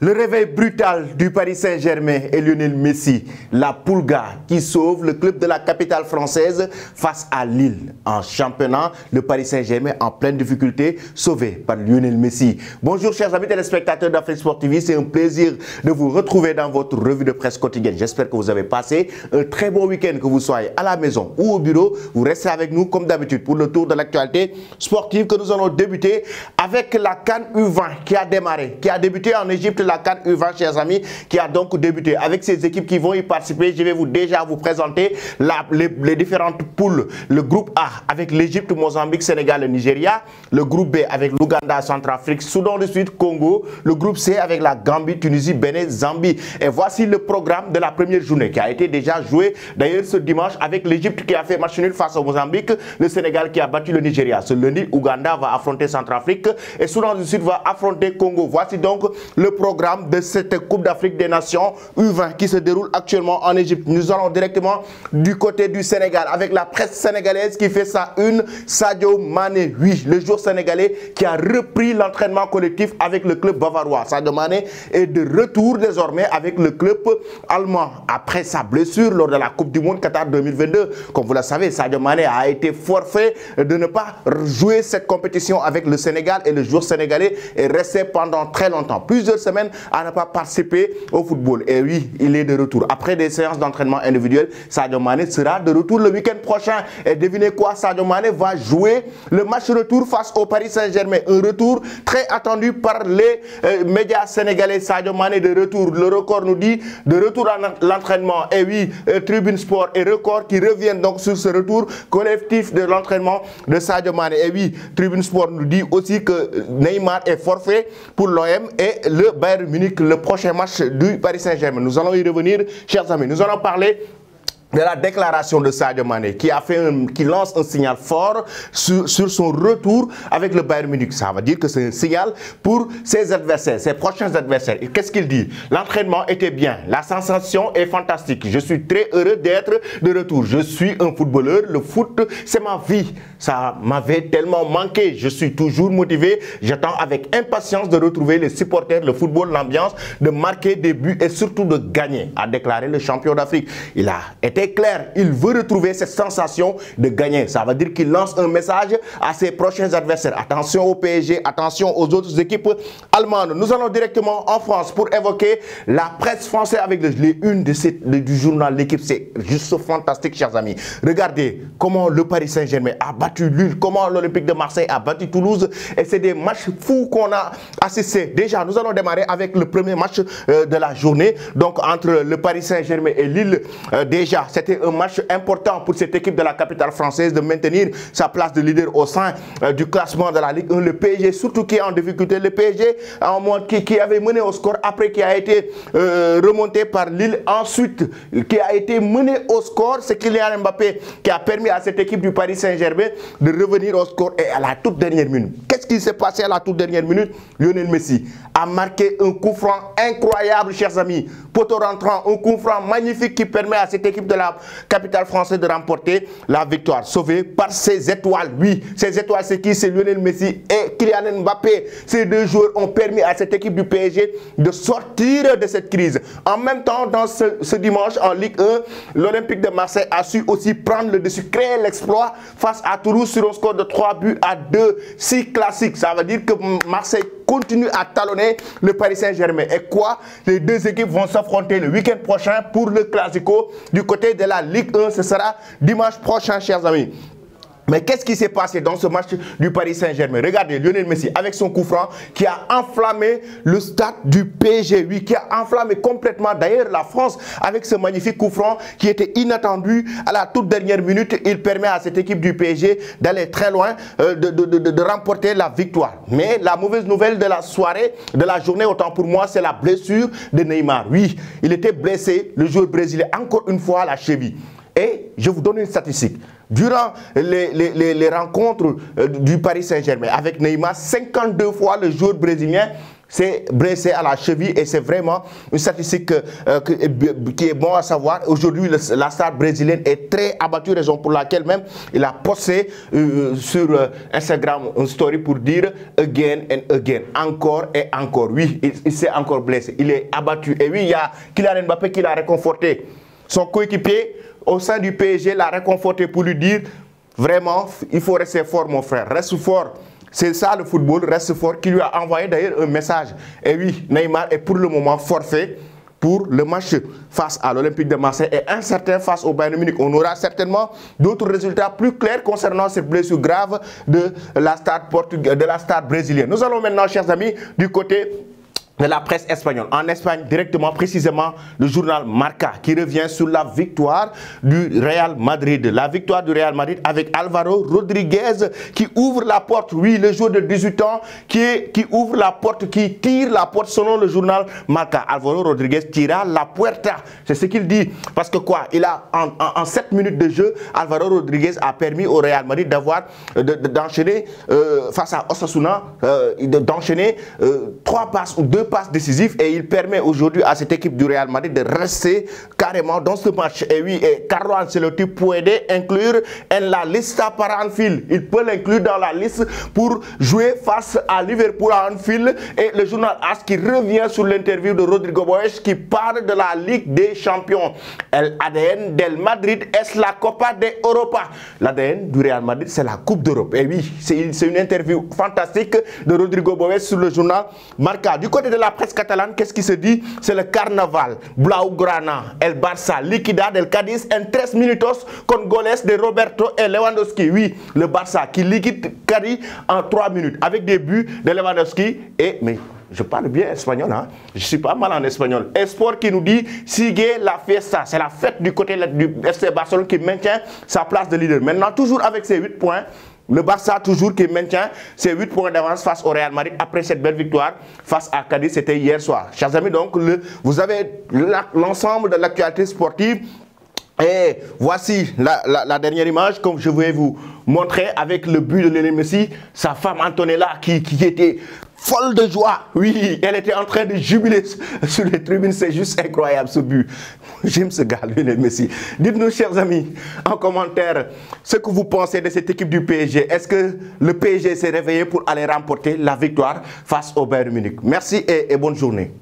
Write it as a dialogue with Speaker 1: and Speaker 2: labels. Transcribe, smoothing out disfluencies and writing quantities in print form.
Speaker 1: Le réveil brutal du Paris Saint-Germain et Lionel Messi, la Pulga qui sauve le club de la capitale française face à Lille. En championnat, le Paris Saint-Germain en pleine difficulté, sauvé par Lionel Messi. Bonjour chers amis téléspectateurs d'Afrique Sport TV, c'est un plaisir de vous retrouver dans votre revue de presse quotidienne. J'espère que vous avez passé un très bon week-end, que vous soyez à la maison ou au bureau. Vous restez avec nous comme d'habitude pour le tour de l'actualité sportive que nous allons débuter avec la CAN U20 qui a démarré, qui a débuté en Égypte. La CAN U20, chers amis, qui a donc débuté avec ces équipes qui vont y participer. Je vais déjà vous présenter les différentes poules. Le groupe A avec l'Égypte, Mozambique, Sénégal et Nigeria. Le groupe B avec l'Ouganda, Centrafrique, Soudan du Sud, Congo. Le groupe C avec la Gambie, Tunisie, Bénin, Zambie. Et voici le programme de la première journée qui a été déjà joué d'ailleurs ce dimanche avec l'Égypte qui a fait match nul face au Mozambique. Le Sénégal qui a battu le Nigeria. Ce lundi, Ouganda va affronter Centrafrique et Soudan du Sud va affronter Congo. Voici donc le programme de cette Coupe d'Afrique des Nations U20 qui se déroule actuellement en Égypte. Nous allons directement du côté du Sénégal avec la presse sénégalaise qui fait sa une. Sadio Mané, oui, le joueur sénégalais qui a repris l'entraînement collectif avec le club bavarois. Sadio Mané est de retour désormais avec le club allemand après sa blessure lors de la Coupe du Monde Qatar 2022. Comme vous le savez, Sadio Mané a été forfait de ne pas jouer cette compétition avec le Sénégal et le joueur sénégalais est resté pendant très longtemps, plusieurs semaines à ne pas participer au football. Et oui, il est de retour. Après des séances d'entraînement individuel, Sadio Mané sera de retour le week-end prochain. Et devinez quoi, Sadio Mané va jouer le match retour face au Paris Saint-Germain. Un retour très attendu par les médias sénégalais. Sadio Mané de retour. Le record nous dit de retour à l'entraînement. Et oui, Tribune Sport et Record qui reviennent donc sur ce retour collectif de l'entraînement de Sadio Mané. Et oui, Tribune Sport nous dit aussi que Neymar est forfait pour l'OM et le Bayern Munich, le prochain match du Paris Saint-Germain. Nous allons y revenir, chers amis. Nous allons parler de la déclaration de Sadio Mané qui lance un signal fort sur son retour avec le Bayern Munich. Ça veut dire que c'est un signal pour ses adversaires, ses prochains adversaires. Qu'est-ce qu'il dit? L'entraînement était bien, la sensation est fantastique. Je suis très heureux d'être de retour. Je suis un footballeur, le foot c'est ma vie. Ça m'avait tellement manqué. Je suis toujours motivé. J'attends avec impatience de retrouver les supporters, le football, l'ambiance, de marquer des buts et surtout de gagner, a déclaré le champion d'Afrique. Il a été clair, il veut retrouver cette sensation de gagner. Ça veut dire qu'il lance un message à ses prochains adversaires. Attention au PSG, attention aux autres équipes allemandes. Nous allons directement en France pour évoquer la presse française avec les unes du journal L'équipe. C'est juste fantastique, chers amis. Regardez comment le Paris Saint-Germain a battu Lille, comment l'Olympique de Marseille a battu Toulouse. Et c'est des matchs fous qu'on a assistés. Déjà, nous allons démarrer avec le premier match de la journée. Donc, entre le Paris Saint-Germain et Lille, déjà, c'était un match important pour cette équipe de la capitale française de maintenir sa place de leader au sein du classement de la Ligue 1. Le PSG, surtout qui est en difficulté, le PSG qui avait mené au score après qui a été remonté par Lille. Ensuite, qui a été mené au score, c'est Kylian Mbappé qui a permis à cette équipe du Paris Saint-Germain de revenir au score. Et à la toute dernière minute, qu'est-ce qui s'est passé à la toute dernière minute? Lionel Messi a marqué un coup franc incroyable, chers amis. Poteau rentrant, un coup franc magnifique qui permet à cette équipe de la capitale française de remporter la victoire, sauvée par ses étoiles. Oui, ces étoiles, c'est qui? C'est Lionel Messi et Kylian Mbappé. Ces deux joueurs ont permis à cette équipe du PSG de sortir de cette crise. En même temps, dans ce dimanche en Ligue 1, l'Olympique de Marseille a su aussi prendre le dessus, créer l'exploit face à Toulouse sur un score de 3-2. Si classique, ça veut dire que Marseille continue à talonner le Paris Saint-Germain. Et quoi? Les deux équipes vont s'affronter le week-end prochain pour le Classico du côté de la Ligue 1. Ce sera dimanche prochain, chers amis. Mais qu'est-ce qui s'est passé dans ce match du Paris Saint-Germain? Regardez Lionel Messi avec son coup franc qui a enflammé le stade du PSG, oui, qui a enflammé complètement d'ailleurs la France avec ce magnifique coup franc qui était inattendu à la toute dernière minute. Il permet à cette équipe du PSG d'aller très loin, de remporter la victoire. Mais la mauvaise nouvelle de la soirée, de la journée, autant pour moi, c'est la blessure de Neymar. Oui, il était blessé, le joueur brésilien, encore une fois à la cheville. Et je vous donne une statistique. Durant les rencontres du Paris Saint-Germain avec Neymar, 52 fois le joueur brésilien s'est blessé à la cheville et c'est vraiment une statistique qui est bon à savoir. Aujourd'hui, la star brésilienne est très abattue, raison pour laquelle même il a posté sur Instagram une story pour dire again and again, encore et encore. Oui, il s'est encore blessé, il est abattu. Et oui, il y a Kylian Mbappé qui l'a réconforté. Son coéquipier au sein du PSG l'a réconforté pour lui dire vraiment, il faut rester fort mon frère, reste fort. C'est ça le football, reste fort, qui lui a envoyé d'ailleurs un message. Et oui, Neymar est pour le moment forfait pour le match face à l'Olympique de Marseille et incertain face au Bayern Munich. On aura certainement d'autres résultats plus clairs concernant cette blessure grave de la star brésilienne. Nous allons maintenant, chers amis, du côté de la presse espagnole. En Espagne, directement, précisément, le journal Marca qui revient sur la victoire du Real Madrid. La victoire du Real Madrid avec Álvaro Rodríguez qui ouvre la porte. Oui, le joueur de 18 ans qui ouvre la porte, qui tire la porte selon le journal Marca. Álvaro Rodríguez tira la puerta. C'est ce qu'il dit. Parce que quoi, il a en 7 minutes de jeu, Álvaro Rodríguez a permis au Real Madrid d'enchaîner face à Osasuna, d'enchaîner 3 passes ou 2 passes décisives et il permet aujourd'hui à cette équipe du Real Madrid de rester carrément dans ce match. Et oui, Carlo Ancelotti peut inclure en la lista para Anfield. Il peut l'inclure dans la liste pour jouer face à Liverpool à Anfield. Et le journal AS qui revient sur l'interview de Rodrigo Boes qui parle de la Ligue des Champions. El ADN del Madrid est la Copa de Europa. L'ADN du Real Madrid, c'est la Coupe d'Europe. Et oui, c'est une interview fantastique de Rodrigo Boes sur le journal Marca. Du côté de la presse catalane, qu'est-ce qui se dit? C'est le carnaval. Blaugrana, el Barça, liquida del Cádiz en 13 minutos con goles de Roberto et Lewandowski. Oui, le Barça qui liquide Cádiz en 3 minutes avec des buts de Lewandowski. Mais je parle bien espagnol, hein? Je suis pas mal en espagnol. Esport qui nous dit sigue la fiesta. C'est la fête du côté du FC Barcelone qui maintient sa place de leader. Maintenant, toujours avec ses 8 points. Le Barça toujours qui maintient ses 8 points d'avance face au Real Madrid après cette belle victoire face à Cadiz, c'était hier soir. Chers amis, donc vous avez l'ensemble de l'actualité sportive. Et voici la dernière image, comme je vais vous montrer avec le but de Lionel Messi, sa femme Antonella qui était folle de joie. Oui, elle était en train de jubiler sur les tribunes. C'est juste incroyable ce but. J'aime ce gars, Lionel Messi. Dites-nous, chers amis, en commentaire, ce que vous pensez de cette équipe du PSG. Est-ce que le PSG s'est réveillé pour aller remporter la victoire face au Bayern Munich? Merci et bonne journée.